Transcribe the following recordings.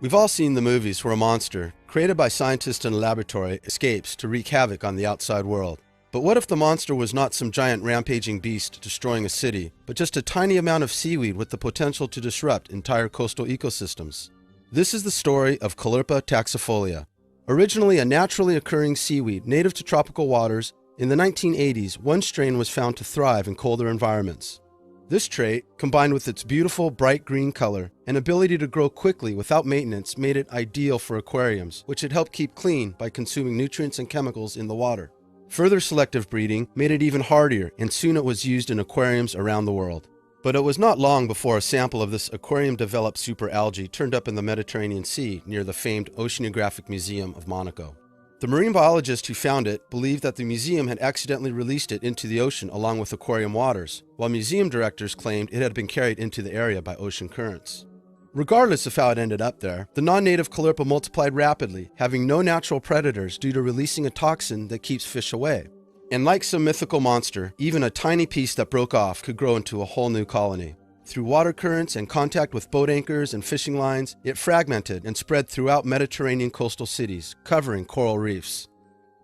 We've all seen the movies where a monster, created by scientists in a laboratory, escapes to wreak havoc on the outside world. But what if the monster was not some giant rampaging beast destroying a city, but just a tiny amount of seaweed with the potential to disrupt entire coastal ecosystems? This is the story of Caulerpa taxifolia. Originally a naturally occurring seaweed native to tropical waters, in the 1980s, one strain was found to thrive in colder environments. This trait, combined with its beautiful bright green color and ability to grow quickly without maintenance, made it ideal for aquariums, which it helped keep clean by consuming nutrients and chemicals in the water. Further selective breeding made it even hardier, and soon it was used in aquariums around the world. But it was not long before a sample of this aquarium-developed superalgae turned up in the Mediterranean Sea near the famed Oceanographic Museum of Monaco. The marine biologist who found it believed that the museum had accidentally released it into the ocean along with aquarium waters, while museum directors claimed it had been carried into the area by ocean currents. Regardless of how it ended up there, the non-native Caulerpa multiplied rapidly, having no natural predators due to releasing a toxin that keeps fish away. And like some mythical monster, even a tiny piece that broke off could grow into a whole new colony. Through water currents and contact with boat anchors and fishing lines, it fragmented and spread throughout Mediterranean coastal cities, covering coral reefs.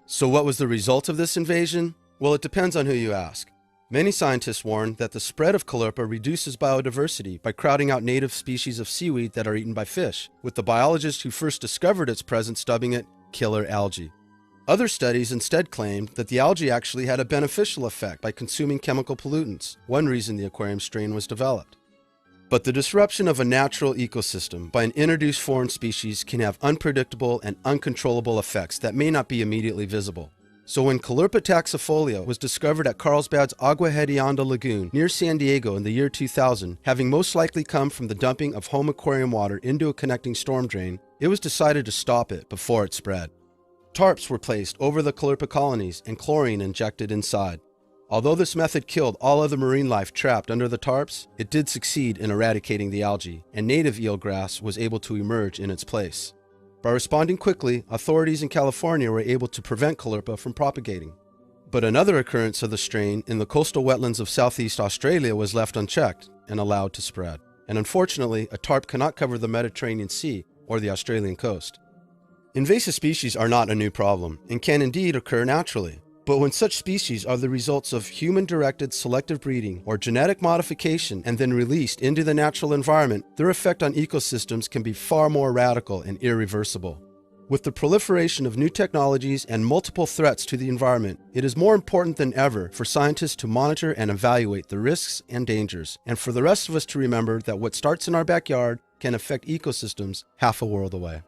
So what was the result of this invasion? Well, it depends on who you ask. Many scientists warn that the spread of Caulerpa reduces biodiversity by crowding out native species of seaweed that are eaten by fish, with the biologist who first discovered its presence dubbing it killer algae. Other studies instead claimed that the algae actually had a beneficial effect by consuming chemical pollutants, one reason the aquarium strain was developed. But the disruption of a natural ecosystem by an introduced foreign species can have unpredictable and uncontrollable effects that may not be immediately visible. So when Caulerpa taxifolia was discovered at Carlsbad's Agua Hedionda Lagoon near San Diego in the year 2000, having most likely come from the dumping of home aquarium water into a connecting storm drain, it was decided to stop it before it spread. Tarps were placed over the Caulerpa colonies and chlorine injected inside. Although this method killed all other marine life trapped under the tarps, it did succeed in eradicating the algae, and native eelgrass was able to emerge in its place. By responding quickly, authorities in California were able to prevent Caulerpa from propagating. But another occurrence of the strain in the coastal wetlands of Southeast Australia was left unchecked and allowed to spread. And unfortunately, a tarp cannot cover the Mediterranean Sea or the Australian coast. Invasive species are not a new problem and can indeed occur naturally. But when such species are the results of human-directed selective breeding or genetic modification and then released into the natural environment, their effect on ecosystems can be far more radical and irreversible. With the proliferation of new technologies and multiple threats to the environment, it is more important than ever for scientists to monitor and evaluate the risks and dangers, and for the rest of us to remember that what starts in our backyard can affect ecosystems half a world away.